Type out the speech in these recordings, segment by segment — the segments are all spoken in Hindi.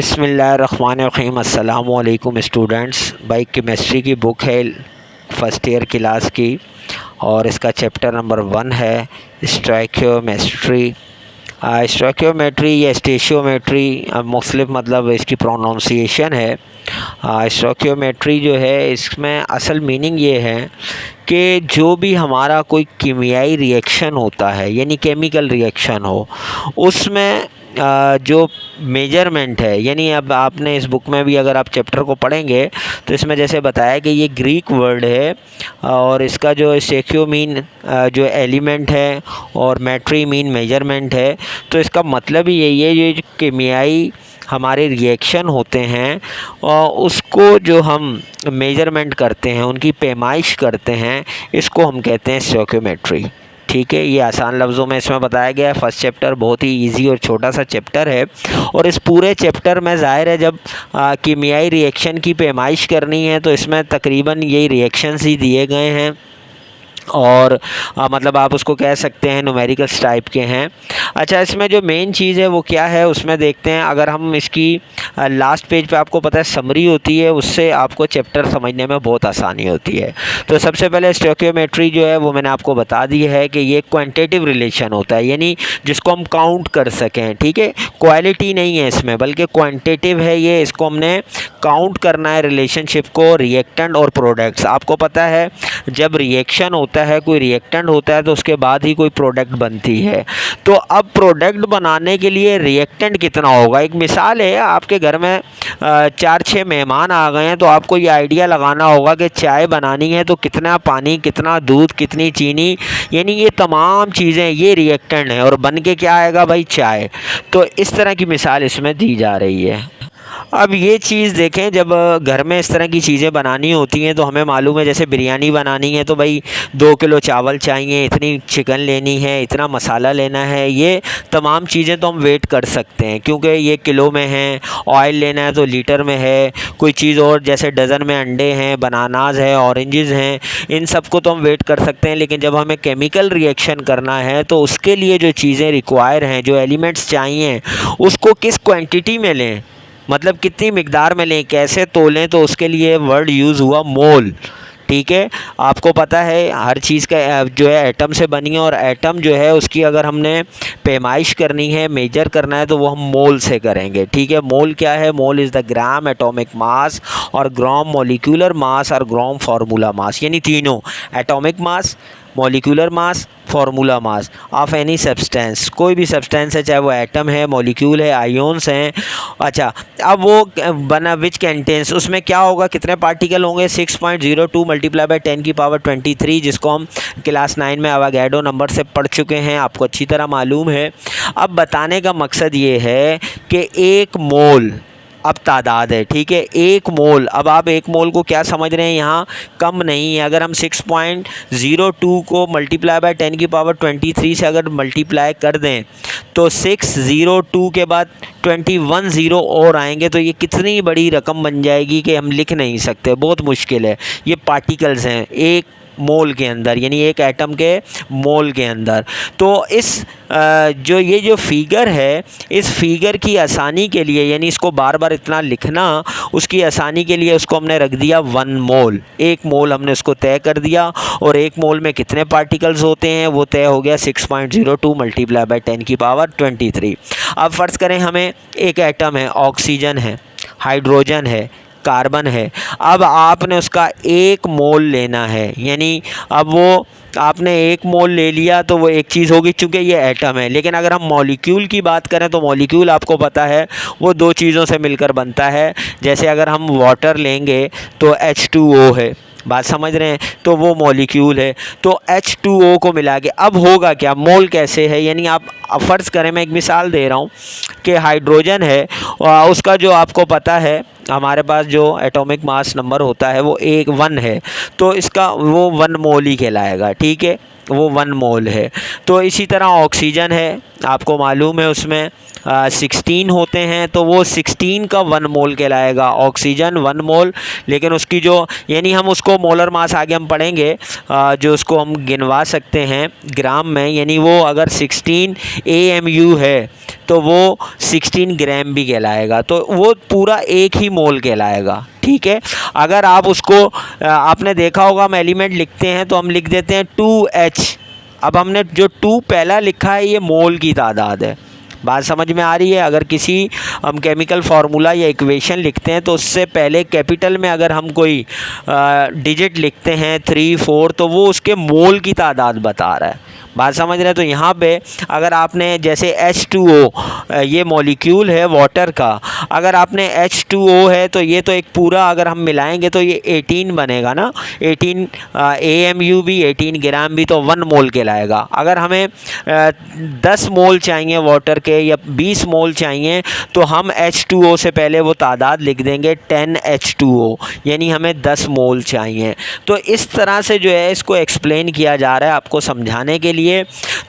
बिस्मिल्लाहिर्रहमानिर्रहीम। अस्सलामु अलैकुम स्टूडेंट्स। भाई केमिस्ट्री की बुक है फ़र्स्ट ईयर क्लास की और इसका चैप्टर नंबर 1 है स्टोइकियोमेट्री। स्टोइकियोमेट्री या स्टेशियोमेट्री मुख्तलिफ मतलब इसकी प्रोनाउंसिएशन है। स्टोइकियोमेट्री जो है इसमें असल मीनिंग ये है कि जो भी हमारा कोई कीमियाई रिएक्शन होता है यानी केमिकल रिएक्शन हो उसमें जो मेजरमेंट है, यानी अब आपने इस बुक में भी अगर आप चैप्टर को पढ़ेंगे तो इसमें जैसे बताया कि ये ग्रीक वर्ड है और इसका जो स्टेकियो मीन जो एलिमेंट है और मेट्री मीन मेजरमेंट है। तो इसका मतलब ही यही है, ये जो कीमियाई हमारे रिएक्शन होते हैं और उसको जो हम मेजरमेंट करते हैं, उनकी पैमाइश करते हैं, इसको हम कहते हैं स्टोइकियोमेट्री। ठीक है, ये आसान लफ्ज़ों में इसमें बताया गया है। फर्स्ट चैप्टर बहुत ही इजी और छोटा सा चैप्टर है और इस पूरे चैप्टर में ज़ाहिर है जब कीमियाई रिएक्शन की पैमाइश करनी है तो इसमें तकरीबन यही रिएक्शंस ही दिए गए हैं और मतलब आप उसको कह सकते हैं न्यूमेरिकल्स टाइप के हैं। अच्छा, इसमें जो मेन चीज़ है वो क्या है उसमें देखते हैं। अगर हम इसकी लास्ट पेज पे आपको पता है समरी होती है, उससे आपको चैप्टर समझने में बहुत आसानी होती है। तो सबसे पहले स्टोइकियोमेट्री जो है वो मैंने आपको बता दी है कि ये क्वांटिटेटिव रिलेशन होता है, यानी जिसको हम काउंट कर सकें। ठीक है, क्वालिटी नहीं है इसमें बल्कि क्वांटिटेटिव है ये, इसको हमने काउंट करना है रिलेशनशिप को रिएक्टेंट और प्रोडक्ट्स। आपको पता है जब रिएक्शन होता है, कोई रिएक्टेंट होता है तो उसके बाद ही कोई प्रोडक्ट बनती है। तो अब प्रोडक्ट बनाने के लिए रिएक्टेंट कितना होगा, एक मिसाल है, आपके घर में 4-6 मेहमान आ गए हैं तो आपको ये आइडिया लगाना होगा कि चाय बनानी है तो कितना पानी, कितना दूध, कितनी चीनी, यानी ये तमाम चीज़ें ये रिएक्टेंट हैं और बन के क्या आएगा भाई, चाय। तो इस तरह की मिसाल इसमें दी जा रही है। अब ये चीज़ देखें, जब घर में इस तरह की चीज़ें बनानी होती हैं तो हमें मालूम है जैसे बिरयानी बनानी है तो भाई 2 किलो चावल चाहिए, इतनी चिकन लेनी है, इतना मसाला लेना है, ये तमाम चीज़ें तो हम वेट कर सकते हैं क्योंकि ये किलो में है। ऑयल लेना है तो लीटर में है। कोई चीज़ और जैसे डज़न में अंडे हैं, बनानाज है, ऑरेंजेस हैं, इन सब को तो हम वेट कर सकते हैं। लेकिन जब हमें केमिकल रिएक्शन करना है तो उसके लिए जो चीज़ें रिक्वायर हैं, जो एलिमेंट्स चाहिए, उसको किस क्वांटिटी में लें, मतलब कितनी मिकदार में लें, कैसे तोलें, तो उसके लिए वर्ड यूज़ हुआ मोल। ठीक है, आपको पता है हर चीज़ का जो है एटम से बनी है और एटम जो है उसकी अगर हमने पैमाइश करनी है, मेजर करना है तो वो हम मोल से करेंगे। ठीक है, मोल क्या है, mole is the gram atomic mass और ग्राम मॉलिक्यूलर मास और ग्राम फार्मूला मास, यानी तीनों atomic mass, molecular mass, formula mass of any substance. कोई भी सब्सटेंस है, चाहे वो एटम है, मॉलिक्यूल है, आयोन्स हैं। अच्छा, अब वो बना विच कंटेंस, उसमें क्या होगा, कितने पार्टिकल होंगे, 6.02 मल्टीप्लाई बाय 10 की पावर 23, जिसको हम क्लास 9 में अवागैड्रो नंबर से पढ़ चुके हैं, आपको अच्छी तरह मालूम है। अब बताने का मकसद ये है कि एक मोल अब तादाद है। ठीक है, एक मोल, अब आप एक मोल को क्या समझ रहे हैं, यहाँ कम नहीं है। अगर हम 6.02 को मल्टीप्लाई बाय 10 की पावर 23 से अगर मल्टीप्लाई कर दें तो 602 के बाद 21 ज़ीरो और आएंगे तो ये कितनी बड़ी रकम बन जाएगी कि हम लिख नहीं सकते, बहुत मुश्किल है। ये पार्टिकल्स हैं एक मोल के अंदर, यानी एक एटम के मोल के अंदर। तो इस जो फिगर है, इस फिगर की आसानी के लिए, यानी इसको बार बार इतना लिखना, उसकी आसानी के लिए उसको हमने रख दिया 1 मोल। एक मोल हमने उसको तय कर दिया और एक मोल में कितने पार्टिकल्स होते हैं वो तय हो गया 6.02 मल्टीप्लाई बाय 10 की पावर 23। अब फ़र्ज़ करें हमें एक एटम है, ऑक्सीजन है, हाइड्रोजन है, कार्बन है। अब आपने उसका 1 मोल लेना है, यानी अब वो आपने 1 मोल ले लिया तो वो एक चीज़ होगी, चूँकि ये एटम है। लेकिन अगर हम मॉलिक्यूल की बात करें तो मॉलिक्यूल आपको पता है वो 2 चीज़ों से मिलकर बनता है। जैसे अगर हम वाटर लेंगे तो H2O है, बात समझ रहे हैं, तो वो मॉलिक्यूल है। तो H2O को मिला के अब होगा क्या, मोल कैसे है, यानी आप फ़र्ज़ करें, मैं एक मिसाल दे रहा हूँ कि हाइड्रोजन है, उसका जो आपको पता है हमारे पास जो एटॉमिक मास नंबर होता है वो 1 है, तो इसका वो 1 मोल ही कहलाएगा। ठीक है, वो 1 मोल है। तो इसी तरह ऑक्सीजन है, आपको मालूम है उसमें 16 होते हैं तो वो 16 का 1 मोल कहलाएगा। ऑक्सीजन 1 मोल, लेकिन उसकी जो यानी हम उसको मोलर मास आगे हम पढ़ेंगे, जो उसको हम गिनवा सकते हैं ग्राम में, यानी वो अगर 16 AMU है तो वो 16 ग्राम भी कहलाएगा, तो वो पूरा एक ही मोल कहलाएगा। ठीक है, अगर आप उसको आपने देखा होगा हम एलिमेंट लिखते हैं तो हम लिख देते हैं 2H। अब हमने जो 2 पहला लिखा है ये मोल की तादाद है। बात समझ में आ रही है? अगर किसी हम केमिकल फार्मूला या इक्वेशन लिखते हैं तो उससे पहले कैपिटल में अगर हम कोई डिजिट लिखते हैं 3, 4 तो वो उसके मोल की तादाद बता रहा है। बात समझ रहे हैं? तो यहाँ पे अगर आपने जैसे H2O ये मॉलिक्यूल है वाटर का, अगर आपने H2O है तो ये तो एक पूरा अगर हम मिलाएंगे तो ये 18 बनेगा ना, 18 AMU भी 18 ग्राम भी, तो 1 मोल कहलाएगा। अगर हमें 10 मोल चाहिए वाटर के या 20 मोल चाहिए तो हम H2O से पहले वो तादाद लिख देंगे 10H2O, यानी हमें 10 मोल चाहिए। तो इस तरह से जो है इसको एक्सप्लेन किया जा रहा है आपको समझाने के लिए।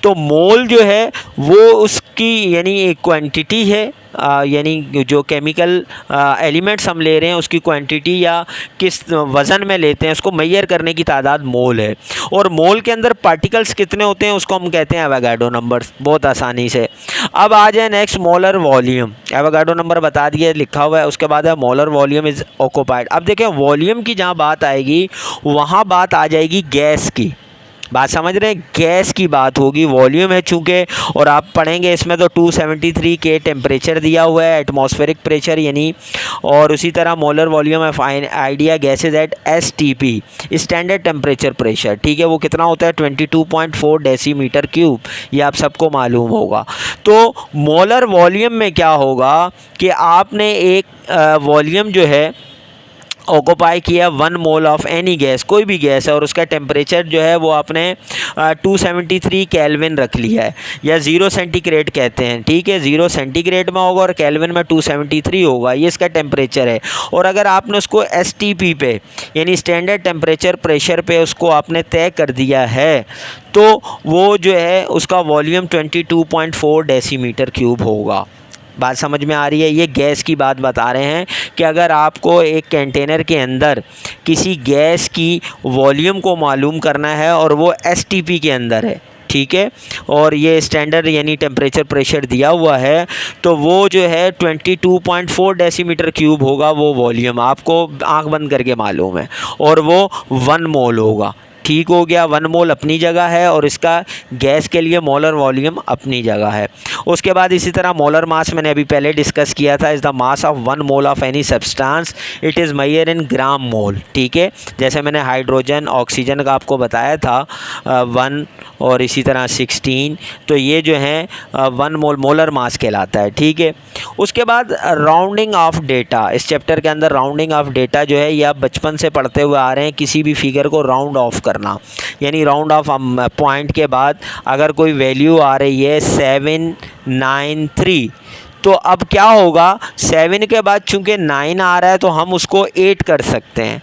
तो मोल जो है वो उसकी यानी एक क्वांटिटी है, यानी जो केमिकल एलिमेंट्स हम ले रहे हैं उसकी क्वांटिटी या किस वज़न में लेते हैं उसको मेजर करने की तादाद मोल है। और मोल के अंदर पार्टिकल्स कितने होते हैं उसको हम कहते हैं एवोगाड्रो नंबर्स, बहुत आसानी से। अब आ जाए next molar volume. Avogadro number बता दिया, लिखा हुआ है, उसके बाद है मोलर वॉल्यूम इज़ ऑक्यूपाइड। अब देखें वॉल्यूम की जहाँ बात आएगी वहाँ बात आ जाएगी गैस की। बात समझ रहे हैं? गैस की बात होगी, वॉल्यूम है चूँकि, और आप पढ़ेंगे इसमें तो 273 के टेम्परेचर दिया हुआ है, एटमॉस्फेरिक प्रेशर यानी, और उसी तरह molar volume of idea gases eight STP standard temperature pressure. ठीक है, वो कितना होता है 22.4 डेसीमीटर क्यूब, ये आप सबको मालूम होगा। तो मोलर वॉल्यूम में क्या होगा कि आपने एक वॉल्यूम जो है ऑक्यूपाई किया 1 मोल ऑफ एनी गैस, कोई भी गैस है, और उसका टेम्परेचर जो है वो आपने 273 केल्विन रख लिया है, या 0 सेंटीग्रेड कहते हैं। ठीक है, 0 सेंटीग्रेड में होगा और केल्विन में 273 होगा, ये इसका टेम्परेचर है। और अगर आपने उसको STP पे यानी स्टैंडर्ड टेम्परेचर प्रेशर पे उसको आपने तय कर दिया है तो वो जो है उसका वॉल्यूम 22.4 डेसीमीटर क्यूब होगा। बात समझ में आ रही है? ये गैस की बात बता रहे हैं कि अगर आपको एक कंटेनर के अंदर किसी गैस की वॉल्यूम को मालूम करना है और वो STP के अंदर है, ठीक है, और ये स्टैंडर्ड यानी टेम्परेचर प्रेशर दिया हुआ है, तो वो जो है 22.4 डेसीमीटर क्यूब होगा वो वॉल्यूम, आपको आंख बंद करके मालूम है, और वो 1 मोल होगा। ठीक हो गया, 1 मोल अपनी जगह है और इसका गैस के लिए मोलर वॉल्यूम अपनी जगह है। उसके बाद इसी तरह मोलर मास मैंने अभी पहले डिस्कस किया था, is the mass of 1 mole of any substance, it is measure in gram mole. ठीक है, जैसे मैंने हाइड्रोजन ऑक्सीजन का आपको बताया था 1 और इसी तरह 16, तो ये जो है 1 मोल मोलर मास कहलाता है। ठीक है, उसके बाद राउंडिंग ऑफ डेटा, इस चैप्टर के अंदर राउंडिंग ऑफ डेटा जो है ये आप बचपन से पढ़ते हुए आ रहे हैं, किसी भी फिगर को राउंड ऑफ करना, यानी राउंड ऑफ पॉइंट के बाद अगर कोई वैल्यू आ रही है 793 तो अब क्या होगा, 7 के बाद चूंकि 9 आ रहा है तो हम उसको 8 कर सकते हैं।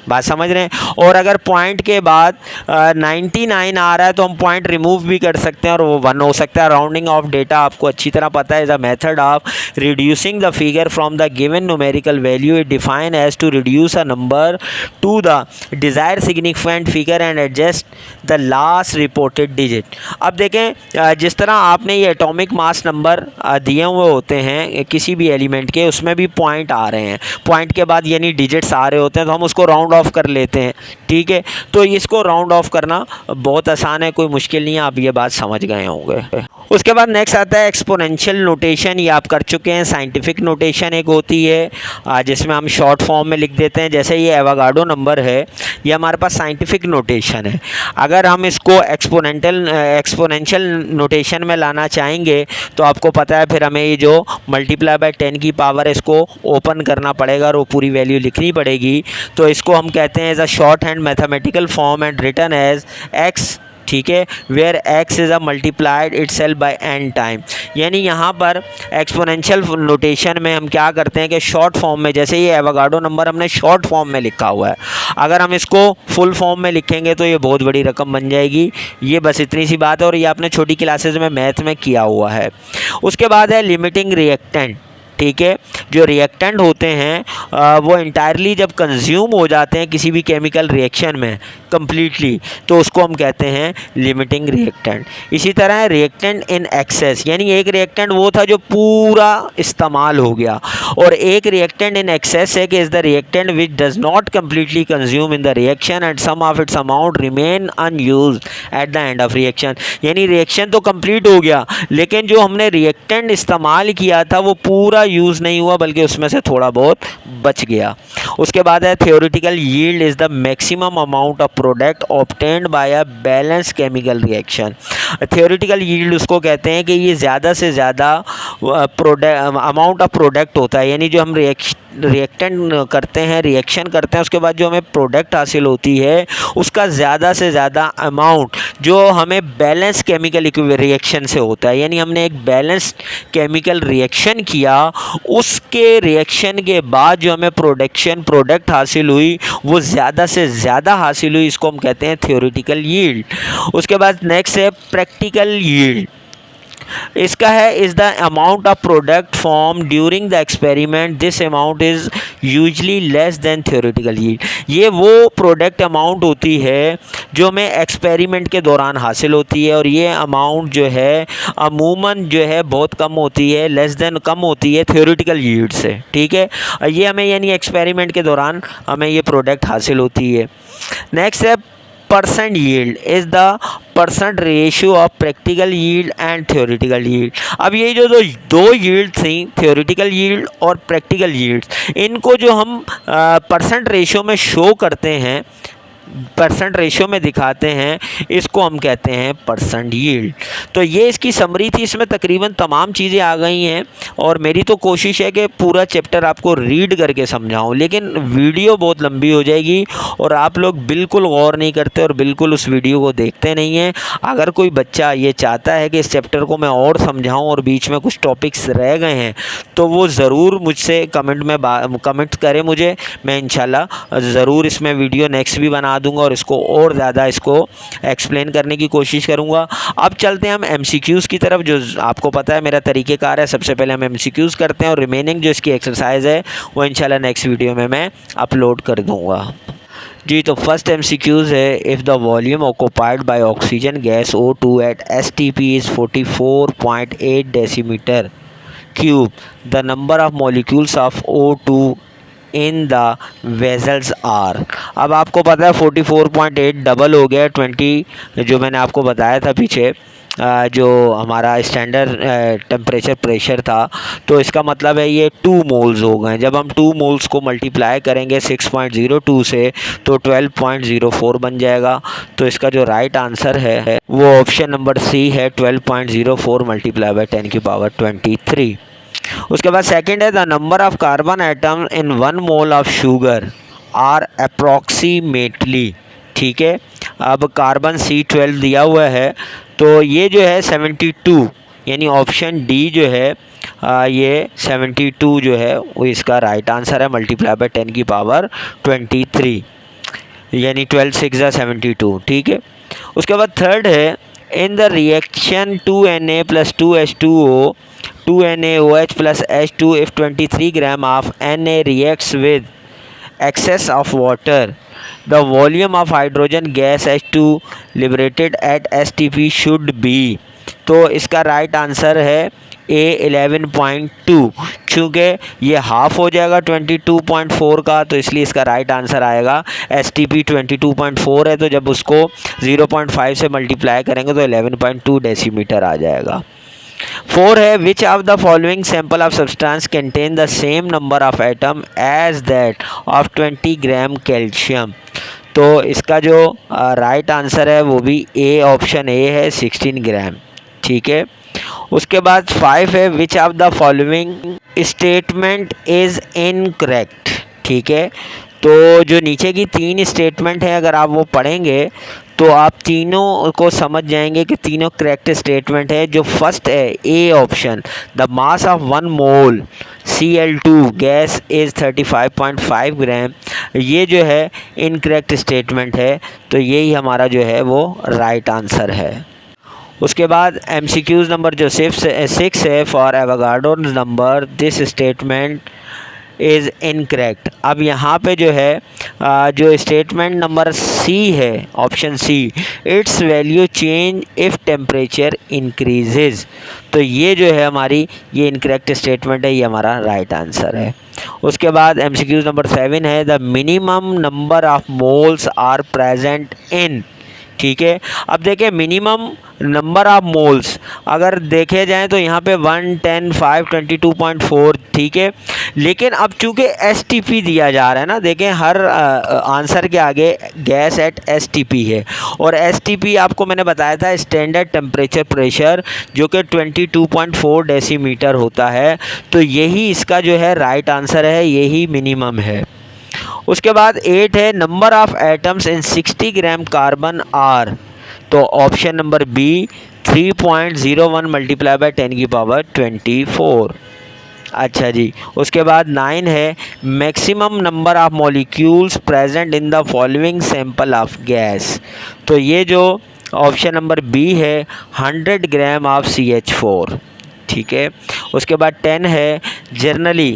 बात समझ रहे हैं? और अगर पॉइंट के बाद 99 आ रहा है तो हम पॉइंट रिमूव भी कर सकते हैं और वो 1 हो सकता है। राउंडिंग ऑफ डेटा आपको अच्छी तरह पता है, is a method of reducing the figure from the given numerical value, it define as to reduce a number to the desire significant figure and adjust the last reported digit. अब देखें जिस तरह आपने ये एटॉमिक मास नंबर दिए हुए होते हैं किसी भी एलिमेंट के, उसमें भी पॉइंट आ रहे हैं, पॉइंट के बाद यानी डिजिट्स आ रहे होते हैं तो हम उसको राउंड ऑफ कर लेते हैं। ठीक है, तो इसको राउंड ऑफ करना बहुत आसान है, कोई मुश्किल नहीं है, आप ये बात समझ गए होंगे। उसके बाद नेक्स्ट आता है एक्सपोनेंशियल नोटेशन, ये आप कर चुके हैं। साइंटिफिक नोटेशन एक होती है जिसमें हम शॉर्ट फॉर्म में लिख देते हैं, जैसे ये एवोगाड्रो नंबर है, ये हमारे पास साइंटिफिक नोटेशन है। अगर हम इसको एक्सपोनेंशियल नोटेशन में लाना चाहेंगे तो आपको पता है फिर हमें ये जो मल्टीप्लाई बाय 10 की पावर इसको ओपन करना पड़ेगा और वो पूरी वैल्यू लिखनी पड़ेगी। तो इसको हम कहते हैं as a short hand mathematical form and written as x ठीक है, where x is a multiplied itself by n time. यानी यहाँ पर एक्सपोनेंशियल नोटेशन में हम क्या करते हैं कि शॉर्ट फॉर्म में, जैसे ये एवोगाड्रो नंबर हमने शॉर्ट फॉर्म में लिखा हुआ है, अगर हम इसको फुल फॉर्म में लिखेंगे तो ये बहुत बड़ी रकम बन जाएगी। ये बस इतनी सी बात है और ये आपने छोटी क्लासेस में मैथ में किया हुआ है। उसके बाद है लिमिटिंग रिएक्टेंट। ठीक है, जो रिएक्टेंट होते हैं वो इंटायरली जब कंज्यूम हो जाते हैं किसी भी केमिकल रिएक्शन में कम्प्लीटली, तो उसको हम कहते हैं लिमिटिंग रिएक्टेंट। इसी तरह रिएक्टेंट इन एक्सेस, यानी एक रिएक्टेंट वो था जो पूरा इस्तेमाल हो गया, और एक रिएक्टेंट इन एक्सेस है कि is the reactant which does not completely consume in the reaction and some of its amount remain unused at the end of reaction. यानी रिएक्शन तो कंप्लीट हो गया, लेकिन जो हमने रिएक्टेंट इस्तेमाल किया था वो पूरा यूज़ नहीं हुआ, बल्कि उसमें से थोड़ा बहुत बच गया। उसके बाद है theoretical yield is the maximum amount of product obtained by a balance chemical reaction. Theoretical yield उसको कहते हैं कि ये ज़्यादा से ज़्यादा अमाउंट ऑफ प्रोडक्ट होता है, यानी जो हम रिएक्टेंट करते हैं, रिएक्शन करते हैं, उसके बाद जो हमें प्रोडक्ट हासिल होती है उसका ज़्यादा से ज़्यादा अमाउंट जो हमें बैलेंस केमिकल रिएक्शन से होता है। यानी हमने एक बैलेंस केमिकल रिएक्शन किया, उसके रिएक्शन के बाद जो हमें प्रोडक्ट हासिल हुई वो ज़्यादा से ज़्यादा हासिल हुई, इसको हम कहते हैं थ्योरेटिकल यील्ड। उसके बाद नेक्स्ट है प्रैक्टिकल यील्ड। इसका है is the amount of product form during the experiment, this amount is usually less than theoretical yield. ये वो प्रोडक्ट अमाउंट होती है जो हमें एक्सपेरिमेंट के दौरान हासिल होती है, और ये अमाउंट जो है अमूमन जो है बहुत कम होती है, लेस देन कम होती है थ्योरेटिकल यील्ड से। ठीक है, ये हमें यानी एक्सपेरिमेंट के दौरान हमें ये प्रोडक्ट हासिल होती है। नेक्स्ट है percent yield is the percent ratio of practical yield and theoretical yield. अब ये जो दो यील्ड थी, थ्योरेटिकल यील्ड और प्रैक्टिकल यील्ड, इनको जो हम परसेंट रेशियो में शो करते हैं, परसेंट रेशियो में दिखाते हैं, इसको हम कहते हैं परसेंट यील्ड। तो ये इसकी समरी थी, इसमें तकरीबन तमाम चीज़ें आ गई हैं, और मेरी तो कोशिश है कि पूरा चैप्टर आपको रीड करके समझाऊं, लेकिन वीडियो बहुत लंबी हो जाएगी और आप लोग बिल्कुल गौर नहीं करते और बिल्कुल उस वीडियो को देखते नहीं हैं। अगर कोई बच्चा ये चाहता है कि इस चैप्टर को मैं और समझाऊँ और बीच में कुछ टॉपिक्स रह गए हैं, तो वो ज़रूर मुझसे कमेंट करे मुझे, मैं इंशाल्लाह ज़रूर इसमें वीडियो नेक्स्ट भी बना दूंगा और इसको और ज़्यादा इसको एक्सप्लेन करने की कोशिश करूंगा। अब चलते हैं हम एमसीक्यूज़ की तरफ, जो आपको पता है मेरा तरीक़ेकार है। सबसे पहले हम एमसीक्यूज़ करते हैं और रिमेनिंग जो इसकी एक्सरसाइज है वो इंशाल्लाह नेक्स्ट वीडियो में मैं अपलोड कर दूंगा। जी, तो फर्स्ट एमसीक्यूज़ है, if the volume occupied by oxygen gas O2 at STP is 44.8 decimetre cube, the number of molecules of O2 in the vessels are. अब आपको पता है 44.8 डबल हो गया 20, जो मैंने आपको बताया था पीछे, जो हमारा स्टैंडर्ड टेम्परेचर प्रेशर था, तो इसका मतलब है ये 2 मोल्स हो गए। जब हम 2 मोल्स को मल्टीप्लाई करेंगे 6.02 से तो 12.04 बन जाएगा। तो इसका जो राइट आंसर है वो ऑप्शन नंबर सी है, 12.04 मल्टीप्लाई बाय 10 की पावर 23। उसके बाद सेकंड है, the number of carbon atom in 1 mole of sugar are approximately. ठीक है, अब कार्बन C12 दिया हुआ है, तो ये जो है 72, यानी ऑप्शन डी जो है ये 72 जो है वो इसका राइट आंसर है, मल्टीप्लाई बाय 10 की पावर 23, यानी 12 6 72। ठीक है, उसके बाद थर्ड है, इन the reaction 2Na + 2H2O 2NaOH plus H2 if 23 gram of Na reacts with excess of water, the volume of hydrogen gas H2 liberated at STP should be। तो इसका राइट आंसर है A 11.2। चूँकि ये हाफ हो जाएगा 22.4 का, तो इसलिए इसका राइट आंसर आएगा STP 22.4 है, तो जब उसको 0.5 से मल्टीप्लाई करेंगे तो 11.2 डेसीमीटर आ जाएगा। 4 है, which of the following sample of substance contain the same number of atom as that of 20 gram calcium. तो इसका जो राइट आंसर है वो भी ए, ऑप्शन ए है, 16 ग्राम। ठीक है, उसके बाद 5 है, which of the following statement is incorrect. ठीक है, तो जो नीचे की 3 स्टेटमेंट है अगर आप वो पढ़ेंगे तो आप तीनों को समझ जाएंगे कि तीनों करेक्ट स्टेटमेंट है। जो फर्स्ट है A option, the mass of 1 mole Cl2 gas is 35.5 ग्राम, ये जो है इनकरेक्ट स्टेटमेंट है। तो यही हमारा जो है वो राइट आंसर है। उसके बाद MCQs नंबर जो 6 है, for Avogadro number this statement is incorrect. अब यहाँ पे जो है जो स्टेटमेंट नंबर सी है, option C, its value change if temperature increases, तो ये जो है हमारी ये इनकरेक्ट स्टेटमेंट है, ये हमारा राइट आंसर है। उसके बाद MCQs नंबर 7 है, the minimum number of moles are present in, ठीक है। अब देखें मिनिमम नंबर ऑफ मोल्स अगर देखे जाएं तो यहाँ पे 1, 10, 5, 22.4, ठीक है। लेकिन अब चूँकि STP दिया जा रहा है ना, देखें हर आंसर के आगे गैस एट STP है, और STP आपको मैंने बताया था स्टैंडर्ड टेम्परेचर प्रेशर, जो कि 22.4 डेसीमीटर होता है। तो यही इसका जो है राइट आंसर है, यही मिनिमम है। उसके बाद 8 है, number of atoms in 60 gram carbon are, तो option number B 3.01 multiply by 10 की पावर 24। अच्छा जी। उसके बाद 9 है, maximum number of molecules present in the following sample of gas, तो ये जो ऑप्शन नंबर बी है 100 ग्राम ऑफ CH4, ठीक है। उसके बाद 10 है, जर्नली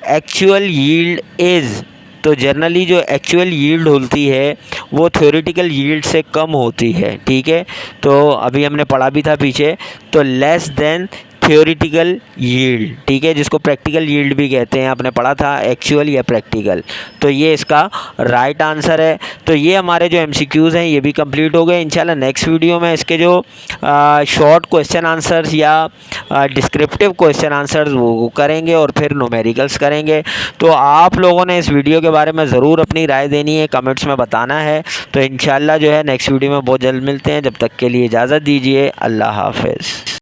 एक्चुअल यील्ड इज़, तो जर्नली जो एक्चुअल यील्ड होती है वो थ्योरेटिकल यील्ड से कम होती है, ठीक है। तो अभी हमने पढ़ा भी था पीछे, तो लेस देन थ्योरेटिकल यील्ड, ठीक है, जिसको प्रैक्टिकल यील्ड भी कहते हैं, आपने पढ़ा था एक्चुअल या प्रैक्टिकल। तो ये इसका राइट आंसर है। तो ये हमारे जो MCQs हैं ये भी कंप्लीट हो गए। इंशाल्लाह नेक्स्ट वीडियो में इसके जो शॉर्ट क्वेश्चन आंसर्स या डिस्क्रिप्टिव क्वेश्चन आंसर्स वो करेंगे और फिर न्यूमेरिकल्स करेंगे। तो आप लोगों ने इस वीडियो के बारे में ज़रूर अपनी राय देनी है, कमेंट्स में बताना है। तो इंशाल्लाह जो है नेक्स्ट वीडियो में बहुत जल्द मिलते हैं। जब तक के लिए इजाज़त दीजिए, अल्लाह हाफ़िज़।